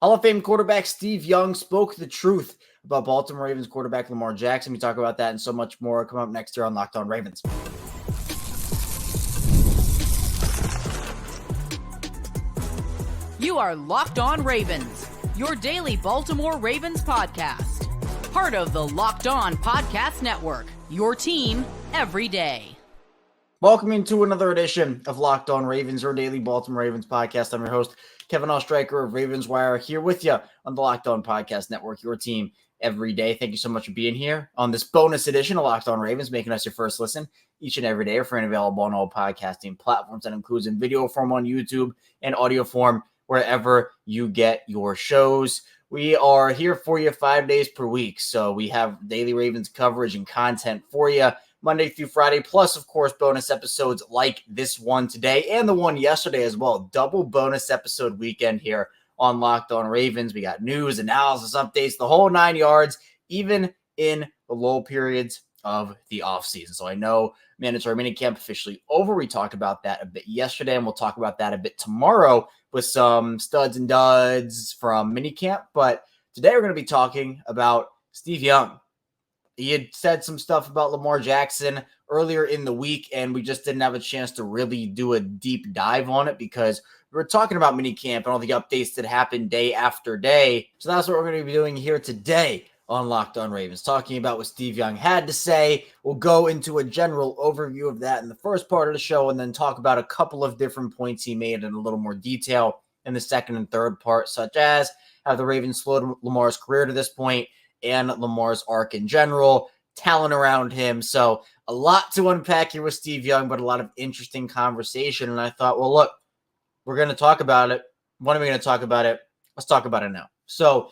Hall of Fame quarterback Steve Young spoke the truth about Baltimore Ravens quarterback Lamar Jackson. We talk about that and so much more coming up next year on Locked On Ravens. You are Locked On Ravens, your daily Baltimore Ravens podcast. Part of the Locked On Podcast Network, your team every day. Welcome into another edition of Locked On Ravens, your daily Baltimore Ravens podcast. I'm your host, Kevin Oestreicher of Ravens Wire, here with you on the Locked On Podcast Network, your team every day. Thank you so much for being here on this bonus edition of Locked On Ravens, making us your first listen each and every day. Our friend available on all podcasting platforms. That includes in video form on YouTube and audio form wherever you get your shows. We are here for you 5 days per week. So we have daily Ravens coverage and content for you Monday through Friday, plus, of course, bonus episodes like this one today and the one yesterday as well. Double bonus episode weekend here on Locked On Ravens. We got news, analysis, updates, the whole 9 yards, even in the low periods of the offseason. So I know mandatory minicamp officially over. We talked about that a bit yesterday, and we'll talk about that a bit tomorrow with some studs and duds from minicamp. But today we're going to be talking about Steve Young. He had said some stuff about Lamar Jackson earlier in the week, and we just didn't have a chance to really do a deep dive on it because we were talking about minicamp and all the updates that happened day after day. So that's what we're going to be doing here today on Locked On Ravens, talking about what Steve Young had to say. We'll go into a general overview of that in the first part of the show and then talk about a couple of different points he made in a little more detail in the second and third part, such as how the Ravens slowed Lamar's career to this point and Lamar's arc in general, talent around him. So a lot to unpack here with Steve Young, but a lot of interesting conversation. And I thought, well, look, we're going to talk about it. When are we going to talk about it? Let's talk about it now. So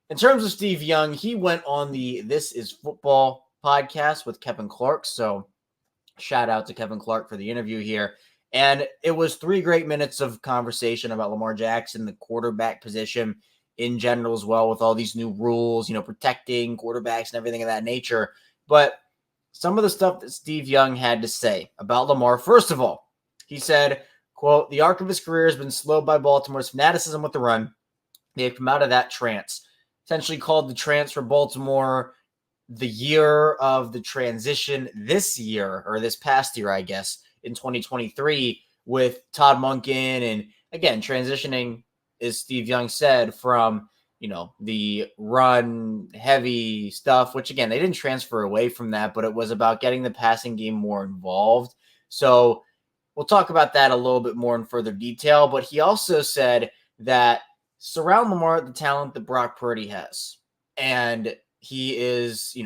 in terms of Steve Young, he went on the This Is Football podcast with Kevin Clark. So shout out to Kevin Clark for the interview here. And it was 3 great minutes of conversation about Lamar Jackson, the quarterback position in general as well, with all these new rules, protecting quarterbacks and everything of that nature. But some of the stuff that Steve Young had to say about Lamar, first of all, he said, quote, "The arc of his career has been slowed by Baltimore's fanaticism with the run. They've come out of that trance." Essentially called the trance for Baltimore the year of the transition this year, or this past year, I guess, in 2023 with Todd Monken. And again, transitioning, as Steve Young said, from, the run heavy stuff, which again, they didn't transfer away from that, but it was about getting the passing game more involved. So we'll talk about that a little bit more in further detail. But he also said that surround Lamar with the talent that Brock Purdy has. And he is,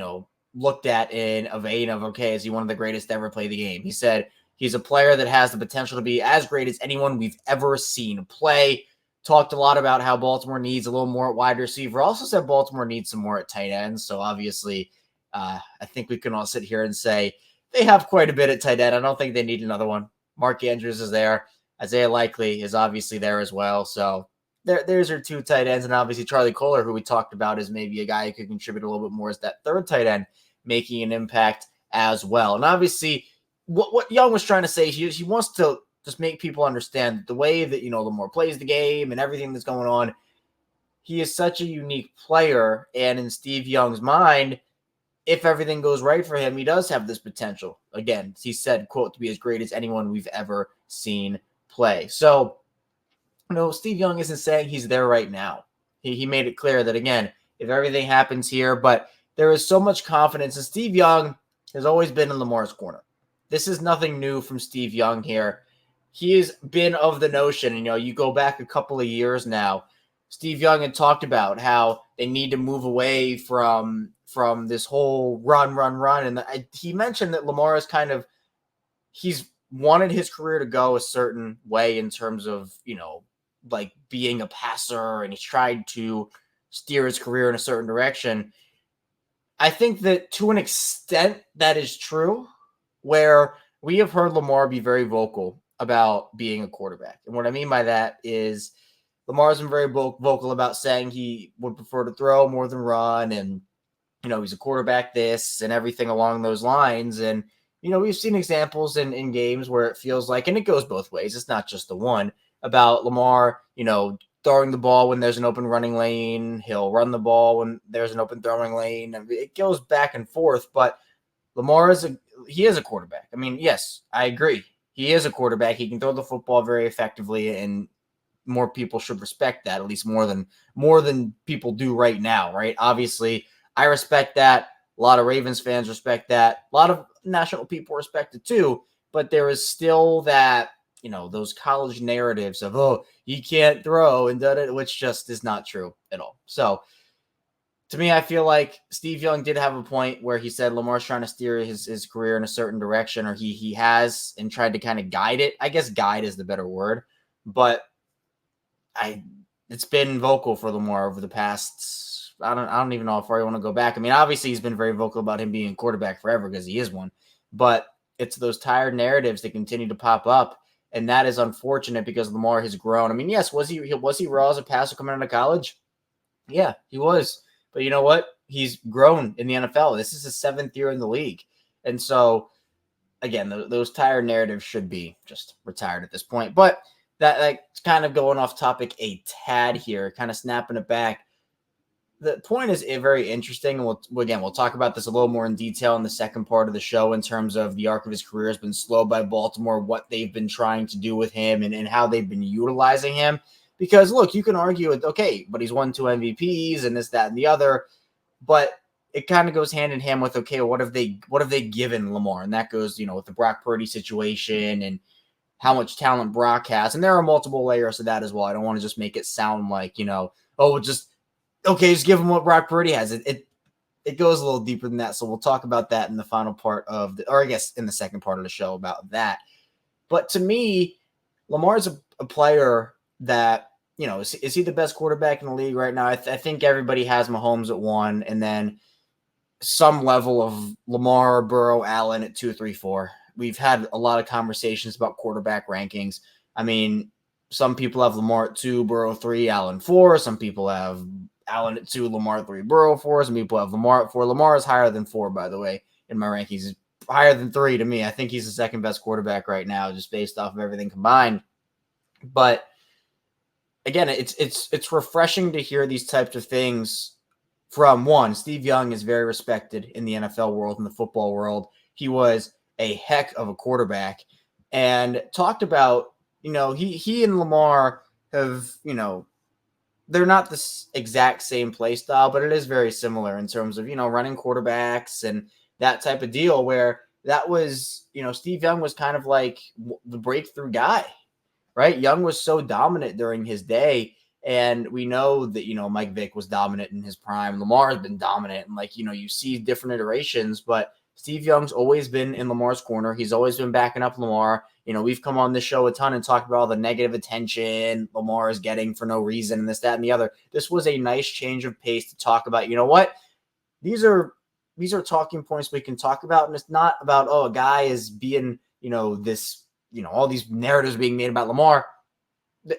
looked at in a vein of, okay, is he one of the greatest to ever play the game? He said he's a player that has the potential to be as great as anyone we've ever seen play. Talked a lot about how Baltimore needs a little more at wide receiver. Also said Baltimore needs some more at tight end. So obviously, I think we can all sit here and say they have quite a bit at tight end. I don't think they need another one. Mark Andrews is there. Isaiah Likely is obviously there as well. So there's our 2 tight ends. And obviously Charlie Kohler, who we talked about, is maybe a guy who could contribute a little bit more as that third tight end, making an impact as well. And obviously what Young was trying to say, he wants to just make people understand the way that, Lamar plays the game and everything that's going on. He is such a unique player. And in Steve Young's mind, if everything goes right for him, he does have this potential. Again, he said, quote, to be as great as anyone we've ever seen play. So, Steve Young isn't saying he's there right now. He made it clear that, again, if everything happens here, but there is so much confidence. And Steve Young has always been in Lamar's corner. This is nothing new from Steve Young here. He has been of the notion, you go back a couple of years now, Steve Young had talked about how they need to move away from this whole run. And he mentioned that Lamar is he's wanted his career to go a certain way in terms of, like being a passer, and he's tried to steer his career in a certain direction. I think that to an extent that is true, where we have heard Lamar be very vocal about being a quarterback. And what I mean by that is Lamar's been very vocal about saying he would prefer to throw more than run. And, he's a quarterback this and everything along those lines. And, we've seen examples in games where it feels like, and it goes both ways, it's not just the one, about Lamar, throwing the ball when there's an open running lane. He'll run the ball when there's an open throwing lane. I mean, it goes back and forth, but Lamar is a quarterback. I mean, yes, I agree. He is a quarterback. He can throw the football very effectively, and more people should respect that, at least more than people do right now, right? Obviously, I respect that. A lot of Ravens fans respect that. A lot of national people respect it too, but there is still that, those college narratives of, oh, he can't throw and which just is not true at all. So to me, I feel like Steve Young did have a point where he said Lamar's trying to steer his career in a certain direction, or he has, and tried to kind of guide it. I guess guide is the better word, but it's been vocal for Lamar over the past, I don't even know how far you want to go back. I mean, obviously he's been very vocal about him being quarterback forever because he is one, but it's those tired narratives that continue to pop up. And that is unfortunate because Lamar has grown. I mean, yes, was he raw as a passer coming out of college? Yeah, he was. But you know what? He's grown in the NFL. This is his 7th year in the league. And so, again, those tired narratives should be just retired at this point. But that's kind of going off topic a tad here, kind of snapping it back. The point is very interesting. And we'll talk about this a little more in detail in the second part of the show in terms of the arc of his career has been slowed by Baltimore, what they've been trying to do with him and how they've been utilizing him. Because, look, you can argue with, okay, but he's won 2 MVPs and this, that, and the other. But it kind of goes hand in hand with, okay, what have they given Lamar? And that goes, with the Brock Purdy situation and how much talent Brock has. And there are multiple layers to that as well. I don't want to just make it sound like, just give him what Brock Purdy has. It goes a little deeper than that. So we'll talk about that in the final part or I guess in the second part of the show about that. But to me, Lamar's a player that, is he the best quarterback in the league right now? I think everybody has Mahomes at 1, and then some level of Lamar, Burrow, Allen at 2, 3, 4. We've had a lot of conversations about quarterback rankings. I mean, some people have Lamar at 2, Burrow 3, Allen 4. Some people have Allen at 2, Lamar 3, Burrow 4. Some people have Lamar at 4. Lamar is higher than 4, by the way, in my rankings. He's higher than 3 to me. I think he's the second best quarterback right now, just based off of everything combined. But again, it's refreshing to hear these types of things from one. Steve Young is very respected in the NFL world, in the football world. He was a heck of a quarterback and talked about, he and Lamar have, they're not the exact same play style, but it is very similar in terms of, running quarterbacks and that type of deal where that was, Steve Young was kind of like the breakthrough guy. Right? Young was so dominant during his day. And we know that, Mike Vick was dominant in his prime. Lamar has been dominant. And you see different iterations, but Steve Young's always been in Lamar's corner. He's always been backing up Lamar. We've come on this show a ton and talked about all the negative attention Lamar is getting for no reason and this, that, and the other. This was a nice change of pace to talk about, what? These are talking points we can talk about. And it's not about, a guy is being, this, all these narratives being made about Lamar.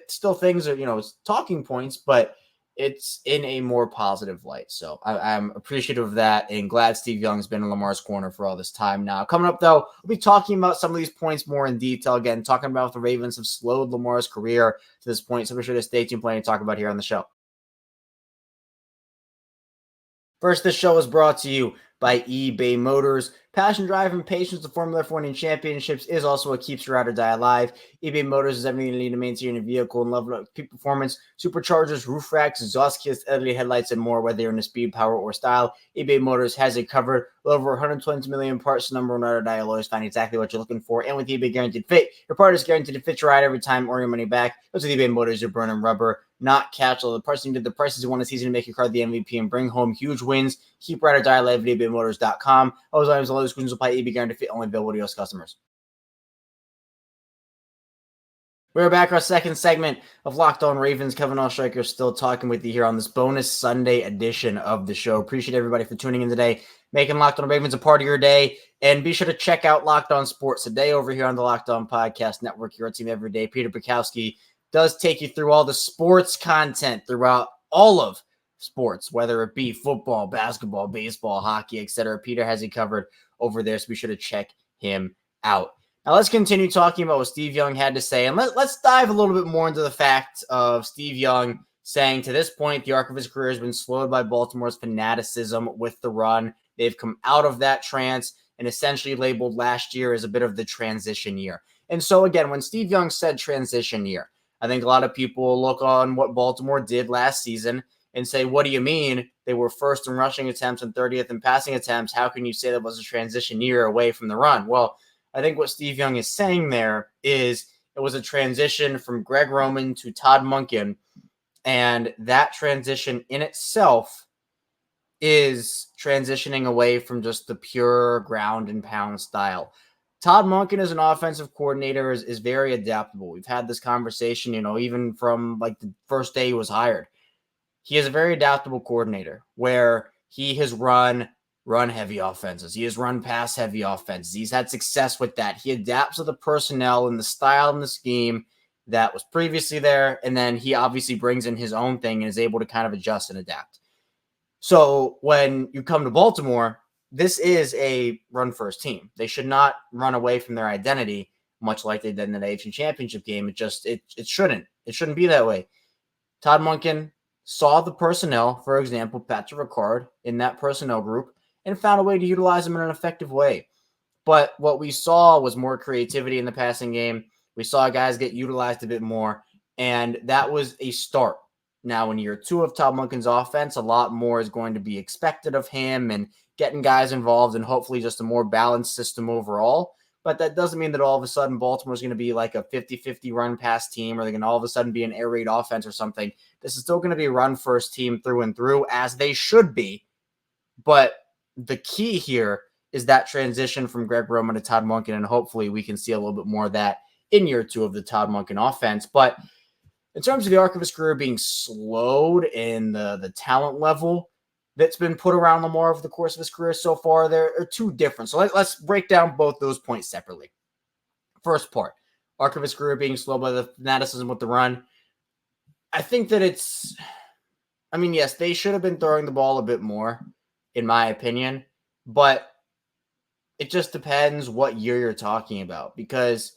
Still things are, it's talking points, but it's in a more positive light. So I'm appreciative of that and glad Steve Young's been in Lamar's corner for all this time now. Coming up, though, we'll be talking about some of these points more in detail. Again, talking about the Ravens have slowed Lamar's career to this point. So be sure to stay tuned. Plenty to talk about here on the show. First, this show is brought to you by eBay Motors. Passion, drive, and patience, the formula for winning championships, is also what keeps your ride or die alive. eBay Motors is everything you need to maintain your vehicle and level up peak performance. Superchargers, roof racks, exhaust kits, LED headlights, and more. Whether you're into speed, power, or style, eBay Motors has it covered. With over 120 million parts, the number one ride or die, you'll always find exactly what you're looking for. And with eBay Guaranteed Fit, your part is guaranteed to fit your ride every time or your money back. Those are eBay Motors, you're burning rubber, not cash. The parts needed, the prices you want a season to make your car the MVP and bring home huge wins. Keep ride or die alive at ebaymotors.com. Always items, all those exclusions apply. eBay Guaranteed Fit, only available to U.S. customers. We're back, our second segment of Locked On Ravens. Kevin Oestreicher still talking with you here on this bonus Sunday edition of the show. Appreciate everybody for tuning in today, making Locked On Ravens a part of your day. And be sure to check out Locked On Sports today over here on the Locked On Podcast Network, your team every day. Peter Bukowski does take you through all the sports content throughout all of sports, whether it be football, basketball, baseball, hockey, etc. Peter has you covered over there, so be sure to check him out. Now let's continue talking about what Steve Young had to say, and let's dive a little bit more into the fact of Steve Young saying to this point, the arc of his career has been slowed by Baltimore's fanaticism with the run. They've come out of that trance and essentially labeled last year as a bit of the transition year. And so again, when Steve Young said transition year, I think a lot of people look on what Baltimore did last season and say, what do you mean? They were first in rushing attempts and 30th in passing attempts. How can you say that was a transition year away from the run? Well, I think what Steve Young is saying there is it was a transition from Greg Roman to Todd Monken, and that transition in itself is transitioning away from just the pure ground and pound style. Todd Monken as an offensive coordinator is very adaptable. We've had this conversation, even from like the first day he was hired. He is a very adaptable coordinator where he has run heavy offenses. He has run pass heavy offenses. He's had success with that. He adapts to the personnel and the style and the scheme that was previously there. And then he obviously brings in his own thing and is able to kind of adjust and adapt. So when you come to Baltimore, this is a run first team. They should not run away from their identity, much like they did in the AFC Championship game. It shouldn't. It shouldn't be that way. Todd Monken saw the personnel, for example, Patrick Ricard in that personnel group, and found a way to utilize them in an effective way. But what we saw was more creativity in the passing game. We saw guys get utilized a bit more, and that was a start. Now, in year 2 of Todd Monken's offense, a lot more is going to be expected of him and getting guys involved and hopefully just a more balanced system overall. But that doesn't mean that all of a sudden Baltimore is going to be like a 50-50 run-pass team, or they're going to all of a sudden be an air raid offense or something. This is still going to be a run-first team through and through, as they should be. But the key here is that transition from Greg Roman to Todd Monken, and hopefully we can see a little bit more of that in year 2 of the Todd Monken offense. But in terms of the arc of his career being slowed in the talent level that's been put around Lamar over the course of his career so far, there are two different. So let's break down both those points separately. First part, arc of his career being slowed by the fanaticism with the run. I think that yes, they should have been throwing the ball a bit more, in my opinion, but it just depends what year you're talking about, because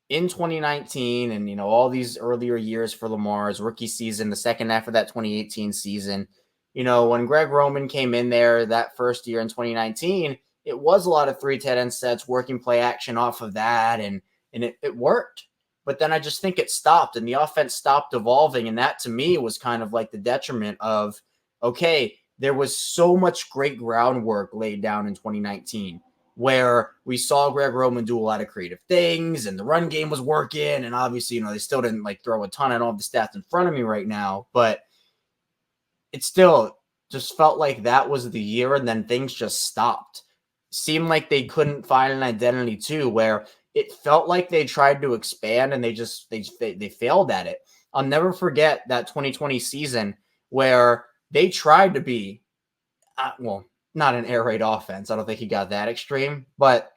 in 2019 and, all these earlier years for Lamar's rookie season, the second half of that 2018 season, when Greg Roman came in there that first year in 2019, it was a lot of 3 tight end sets, working play action off of that, and it worked. But then I just think it stopped, and the offense stopped evolving, and that to me was kind of like the detriment of, okay, there was so much great groundwork laid down in 2019 where we saw Greg Roman do a lot of creative things and the run game was working. And obviously, they still didn't throw a ton. I don't have the stats in front of me right now, but it still just felt like that was the year. And then things just stopped. Seemed like they couldn't find an identity too, where it felt like they tried to expand and they failed at it. I'll never forget that 2020 season where they tried to be, not an air raid offense. I don't think he got that extreme, but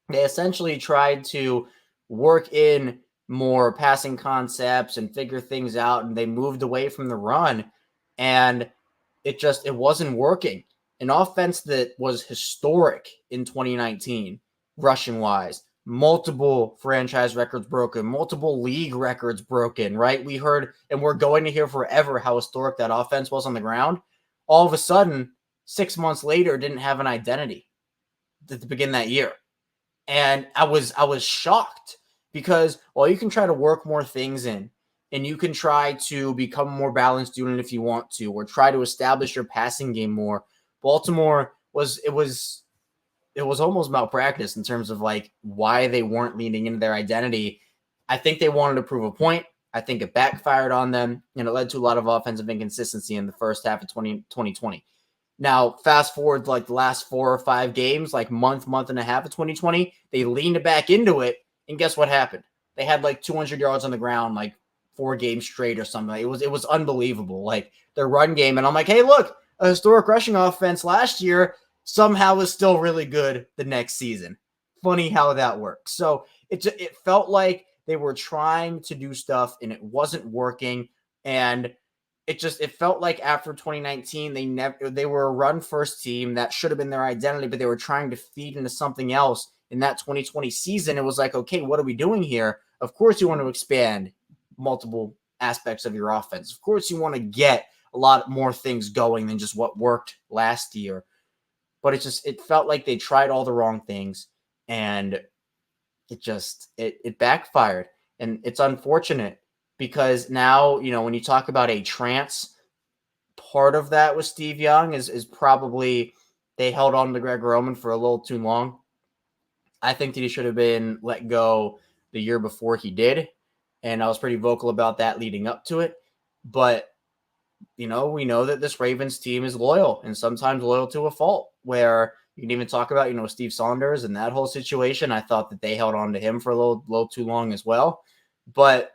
they essentially tried to work in more passing concepts and figure things out, and they moved away from the run, and it wasn't working. An offense that was historic in 2019, rushing wise, multiple franchise records broken, multiple league records broken, right? We heard, and we're going to hear forever how historic that offense was on the ground. All of a sudden, 6 months later, didn't have an identity at the beginning of that year. And I was shocked, because while you can try to work more things in, and you can try to become a more balanced unit if you want to, or try to establish your passing game more, Baltimore was almost malpractice in terms of why they weren't leaning into their identity. I think they wanted to prove a point. I think it backfired on them, and it led to a lot of offensive inconsistency in the first half of 2020. Now, fast forward to the last 4 or 5 games, month and a half of 2020, they leaned back into it, and guess what happened? They had 200 yards on the ground 4 games straight or something. It was unbelievable. Their run game, and I'm like, hey, look, a historic rushing offense last year somehow was still really good the next season. Funny how that works. So it felt like they were trying to do stuff and it wasn't working. And it felt like after 2019, they were a run first team that should have been their identity, but they were trying to feed into something else. in that 2020 season, it was like, okay, what are we doing here? Of course you want to expand multiple aspects of your offense. Of course you want to get a lot more things going than just what worked last year. But it felt like they tried all the wrong things, and it backfired. And it's unfortunate because now, when you talk about a trance, part of that with Steve Young is probably they held on to Greg Roman for a little too long. I think that he should have been let go the year before he did. And I was pretty vocal about that leading up to it. But, we know that this Ravens team is loyal and sometimes loyal to a fault, where you can even talk about, Steve Saunders and that whole situation. I thought that they held on to him for a little too long as well. But,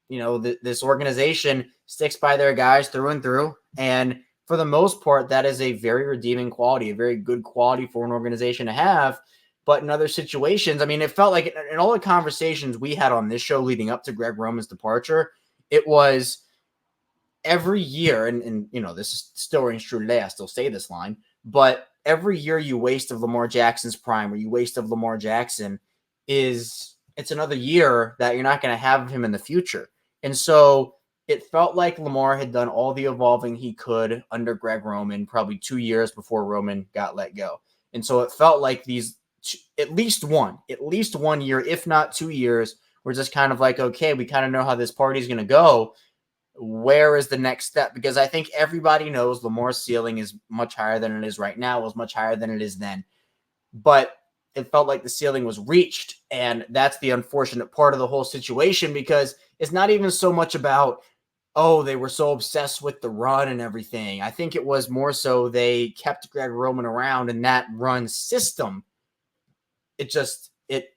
this organization sticks by their guys through and through. And for the most part, that is a very redeeming quality, a very good quality for an organization to have. But in other situations, it felt like in all the conversations we had on this show leading up to Greg Roman's departure, it was every year, and this still rings true today, I still say this line, but every year you waste of Lamar Jackson's prime, or you waste of Lamar Jackson, it's another year that you're not going to have him in the future. And so it felt like Lamar had done all the evolving he could under Greg Roman, probably 2 years before Roman got let go. And so it felt like these at least one year, if not 2 years, we're just kind of like, okay, we kind of know how this party's going to go. Where is the next step? Because I think everybody knows Lamar's ceiling is much higher than it is right now. It was much higher than it is then. But it felt like the ceiling was reached. And that's the unfortunate part of the whole situation, because it's not even so much about, they were so obsessed with the run and everything. I think it was more so they kept Greg Roman around, and that run system, the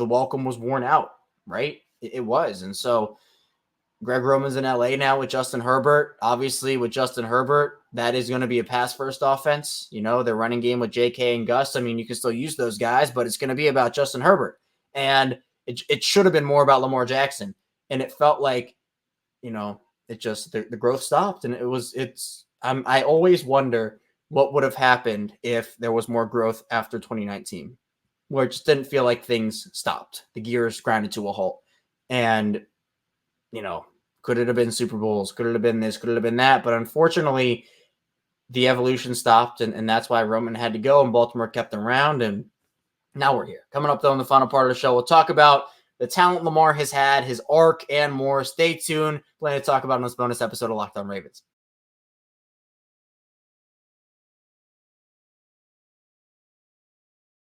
welcome was worn out, right? It was. And so Greg Roman's in LA now with Justin Herbert. Obviously, with Justin Herbert, that is going to be a pass-first offense. Their running game with JK and Gus, you can still use those guys, but it's going to be about Justin Herbert. And it should have been more about Lamar Jackson. And it felt like, the growth stopped. And I always wonder what would have happened if there was more growth after 2019, where it just didn't feel like things stopped. The gears grounded to a halt. And could it have been Super Bowls? Could it have been this? Could it have been that? But unfortunately, the evolution stopped, and that's why Roman had to go, and Baltimore kept him around, and now we're here. Coming up, though, in the final part of the show, we'll talk about the talent Lamar has had, his arc, and more. Stay tuned. Plenty to talk about in this bonus episode of Locked On Ravens.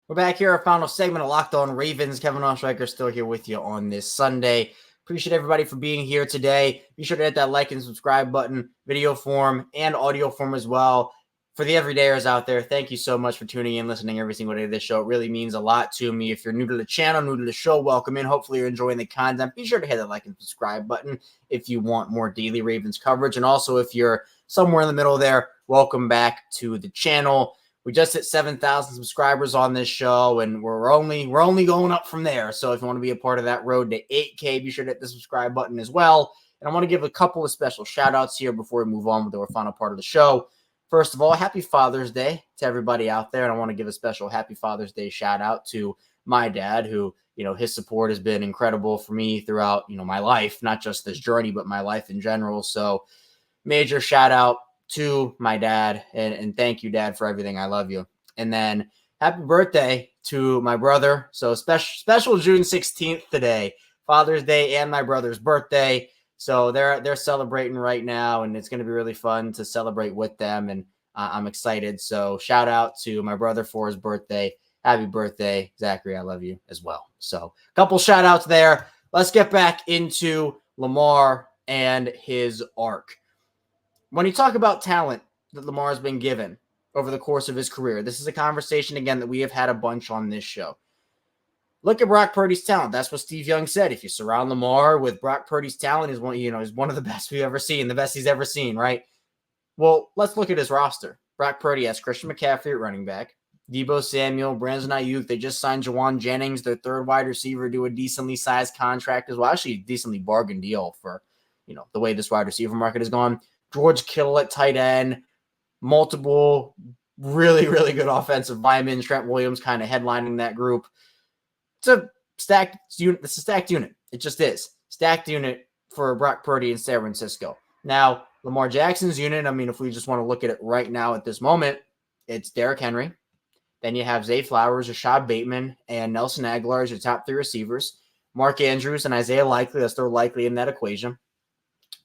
We're back here, our final segment of Locked On Ravens. Kevin Oestreicher still here with you on this Sunday. Appreciate everybody for being here today. Be sure to hit that like and subscribe button, video form and audio form as well. For the everydayers out there, thank you so much for tuning in, listening every single day to this show. It really means a lot to me. If you're new to the channel, new to the show, welcome in. Hopefully you're enjoying the content. Be sure to hit that like and subscribe button if you want more daily Ravens coverage. And also, if you're somewhere in the middle there, welcome back to the channel. We just hit 7,000 subscribers on this show, and we're only going up from there. So if you want to be a part of that road to 8K, be sure to hit the subscribe button as well. And I want to give a couple of special shout-outs here before we move on with our final part of the show. First of all, happy Father's Day to everybody out there. And I want to give a special happy Father's Day shout-out to my dad, who, his support has been incredible for me throughout, my life, not just this journey, but my life in general. So major shout-out to my dad, and thank you, Dad, for everything. I love you. And then happy birthday to my brother. So special June 16th today, Father's Day and my brother's birthday. So they're celebrating right now, and it's going to be really fun to celebrate with them. And I'm excited. So shout out to my brother for his birthday. Happy birthday, Zachary. I love you as well. So a couple shout outs there. Let's get back into Lamar and his arc. When you talk about talent that Lamar has been given over the course of his career, this is a conversation, again, that we have had a bunch on this show. Look at Brock Purdy's talent. That's what Steve Young said. If you surround Lamar with Brock Purdy's talent, he's one of the best we've ever seen, the best he's ever seen, right? Well, let's look at his roster. Brock Purdy has Christian McCaffrey at running back, Deebo Samuel, Brandon Ayuk. They just signed Jawan Jennings, their third wide receiver, to a decently sized contract as well. Actually, a decently bargain deal for, the way this wide receiver market has gone. George Kittle at tight end, multiple really, really good offensive linemen. Trent Williams kind of headlining that group. It's a stacked unit. It's a stacked unit. It just is. Stacked unit for Brock Purdy in San Francisco. Now, Lamar Jackson's unit, I mean, if we just want to look at it right now at this moment, it's Derrick Henry. Then you have Zay Flowers, Rashad Bateman, and Nelson Aguilar as your top three receivers. Mark Andrews and Isaiah Likely, that's they're likely in that equation.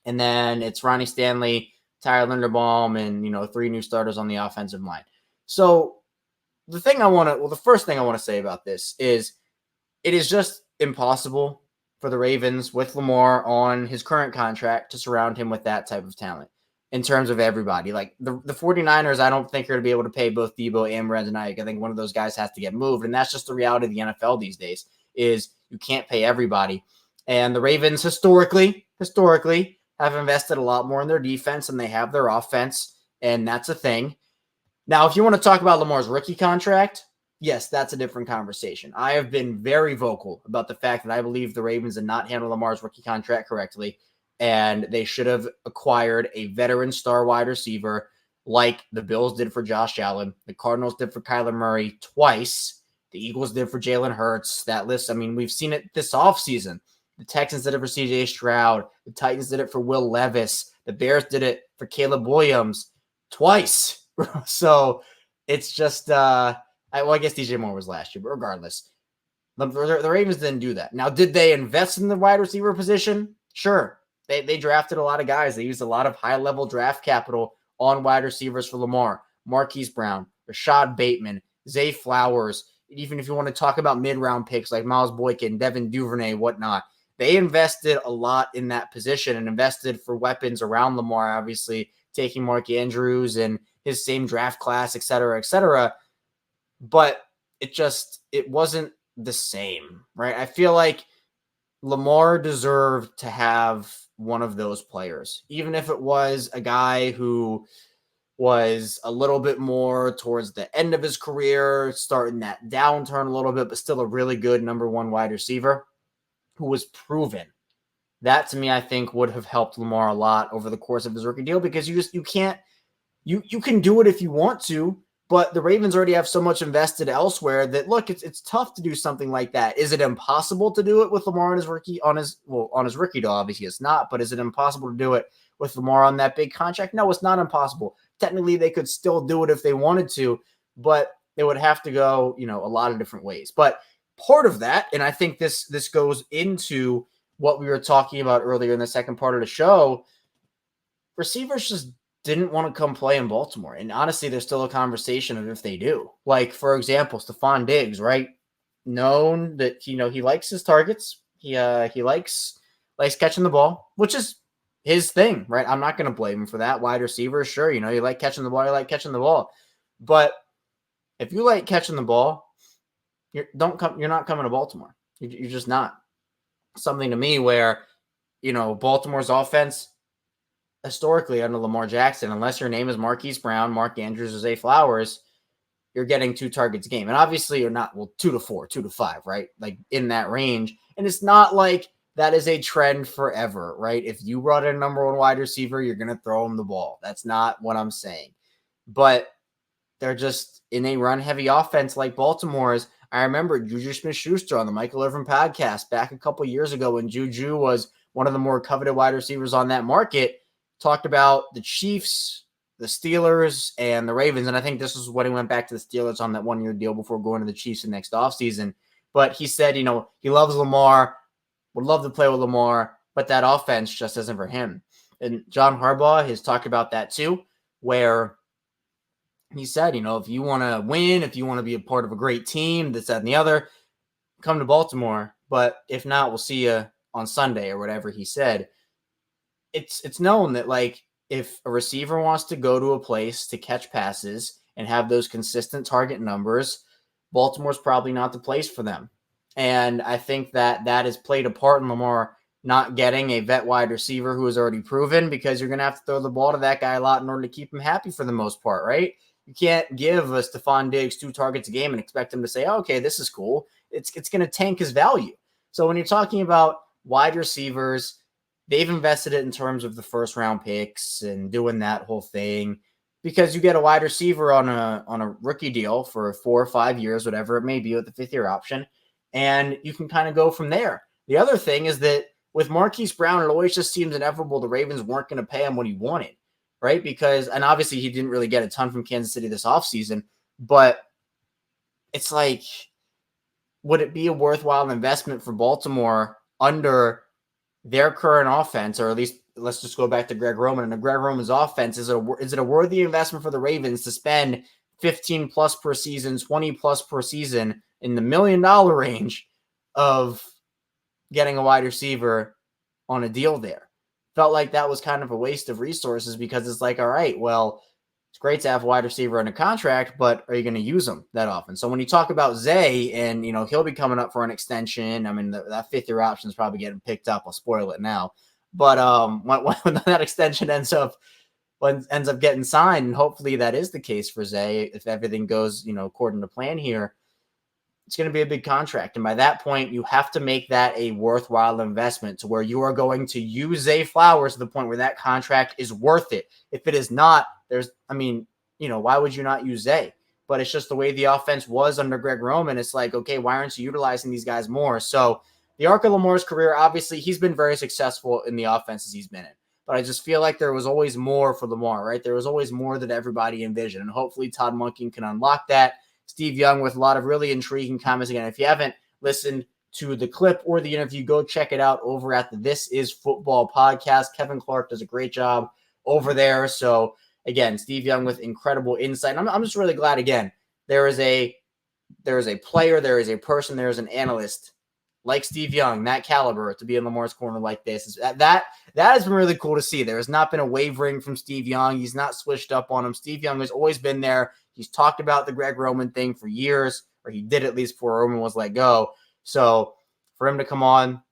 And then it's Ronnie Stanley, Tyler Linderbaum, and, 3 new starters on the offensive line. So the first thing I want to say about this is it is just impossible for the Ravens with Lamar on his current contract to surround him with that type of talent in terms of everybody. Like the 49ers, I don't think are going to be able to pay both Debo and Brandon Ayuk. I think one of those guys has to get moved. And that's just the reality of the NFL these days is you can't pay everybody. And the Ravens historically have invested a lot more in their defense than they have their offense. And that's a thing. Now, if you want to talk about Lamar's rookie contract, yes, that's a different conversation. I have been very vocal about the fact that I believe the Ravens did not handle Lamar's rookie contract correctly, and they should have acquired a veteran star wide receiver like the Bills did for Josh Allen, the Cardinals did for Kyler Murray twice, the Eagles did for Jalen Hurts. That list, I mean, we've seen it this offseason. The Texans did it for C.J. Stroud. The Titans did it for Will Levis. The Bears did it for Caleb Williams twice. So it's just, I guess DJ Moore was last year, but regardless, the Ravens didn't do that. Now, did they invest in the wide receiver position? Sure. They drafted a lot of guys. They used a lot of high-level draft capital on wide receivers for Lamar. Marquise Brown, Rashad Bateman, Zay Flowers. Even if you want to talk about mid-round picks like Miles Boykin, Devin Duvernay, whatnot, they invested a lot in that position and invested for weapons around Lamar, obviously, taking Mark Andrews and his same draft class, et cetera, et cetera. But it wasn't the same, right? I feel like Lamar deserved to have one of those players, even if it was a guy who was a little bit more towards the end of his career, starting that downturn a little bit, but still a really good number one wide receiver who was proven. That to me, I think would have helped Lamar a lot over the course of his rookie deal because you can do it if you want to, but the Ravens already have so much invested elsewhere that look, it's tough to do something like that. Is it impossible to do it with Lamar on his rookie on his rookie deal? Obviously it's not, but is it impossible to do it with Lamar on that big contract? No, it's not impossible. Technically they could still do it if they wanted to, but they would have to go, a lot of different ways. But part of that, and I think this goes into what we were talking about earlier in the second part of the show, receivers just didn't want to come play in Baltimore. And honestly, there's still a conversation of if they do. Like, for example, Stephon Diggs, right? Known that, he likes his targets. He likes catching the ball, which is his thing, right? I'm not going to blame him for that. Wide receiver, sure, you like catching the ball, But if you like catching the ball, you're not coming to Baltimore. You're just not. Something to me where, Baltimore's offense historically under Lamar Jackson, unless your name is Marquise Brown, Mark Andrews, or Zay Flowers, you're getting 2 targets a game. And obviously you're not, 2 to 4, 2 to 5, right? Like in that range. And it's not like that is a trend forever, right? If you brought in a number one wide receiver, you're going to throw him the ball. That's not what I'm saying. But they're just in a run-heavy offense like Baltimore's. I remember Juju Smith-Schuster on the Michael Irvin podcast back a couple years ago when Juju was one of the more coveted wide receivers on that market, talked about the Chiefs, the Steelers, and the Ravens. And I think this is when he went back to the Steelers on that one-year deal before going to the Chiefs the next offseason. But he said, he loves Lamar, would love to play with Lamar, but that offense just isn't for him. And John Harbaugh has talked about that too, where he said, if you want to win, if you want to be a part of a great team, this, that, and the other, come to Baltimore. But if not, we'll see you on Sunday or whatever he said. It's known that, like, if a receiver wants to go to a place to catch passes and have those consistent target numbers, Baltimore's probably not the place for them. And I think that has played a part in Lamar not getting a vet wide receiver who is already proven, because you're going to have to throw the ball to that guy a lot in order to keep him happy for the most part, right? You can't give a Stephon Diggs 2 targets a game and expect him to say, oh, okay, this is cool. It's going to tank his value. So when you're talking about wide receivers, they've invested it in terms of the first-round picks and doing that whole thing because you get a wide receiver on a rookie deal for 4 or 5 years, whatever it may be, with the 5th-year option, and you can kind of go from there. The other thing is that with Marquise Brown, it always just seems inevitable the Ravens weren't going to pay him what he wanted, right? Because, and obviously he didn't really get a ton from Kansas City this offseason, but it's like, would it be a worthwhile investment for Baltimore under their current offense, or at least let's just go back to Greg Roman and the Greg Roman's offense? Is it a worthy investment for the Ravens to spend 15 plus per season, 20 plus per season in the $1 million range of getting a wide receiver on a deal there? Felt like that was kind of a waste of resources, because it's like, all right, well, it's great to have a wide receiver in a contract, but are you going to use them that often? So when you talk about Zay, and he'll be coming up for an extension. I mean, that 5th-year option is probably getting picked up. I'll spoil it now, but when that extension ends up getting signed, and hopefully that is the case for Zay, if everything goes according to plan here, it's going to be a big contract. And by that point, you have to make that a worthwhile investment to where you are going to use Zay Flowers to the point where that contract is worth it. If it is not, why would you not use Zay? But it's just the way the offense was under Greg Roman. It's like, okay, why aren't you utilizing these guys more? So the arc of Lamar's career, obviously, he's been very successful in the offenses he's been in. But I just feel like there was always more for Lamar, right? There was always more that everybody envisioned. And hopefully Todd Monken can unlock that. Steve Young with a lot of really intriguing comments. Again, if you haven't listened to the clip or the interview, go check it out over at the This Is Football podcast. Kevin Clark does a great job over there. So again, Steve Young with incredible insight. I'm just really glad, again, there is a player, there is a person, there is an analyst like Steve Young, that caliber, to be in Lamar's corner like this. That has been really cool to see. There has not been a wavering from Steve Young. He's not switched up on him. Steve Young has always been there. He's talked about the Greg Roman thing for years, or he did at least before Roman was let go. So for him to come on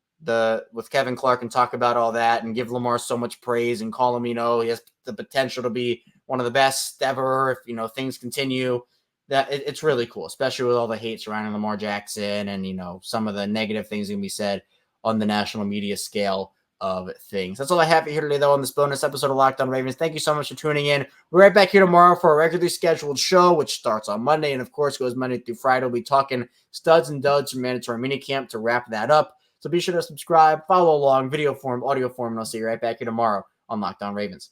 with Kevin Clark and talk about all that and give Lamar so much praise and call him, he has the potential to be one of the best ever if, things continue, that it's really cool, especially with all the hate surrounding Lamar Jackson and, some of the negative things that can be said on the national media scale of things. That's all I have here today, though, on this bonus episode of Locked On Ravens. Thank you so much for tuning in. We're right back here tomorrow for a regularly scheduled show, which starts on Monday and, of course, goes Monday through Friday. We'll be talking studs and duds from mandatory minicamp to wrap that up. So be sure to subscribe, follow along, video form, audio form, and I'll see you right back here tomorrow on Locked On Ravens.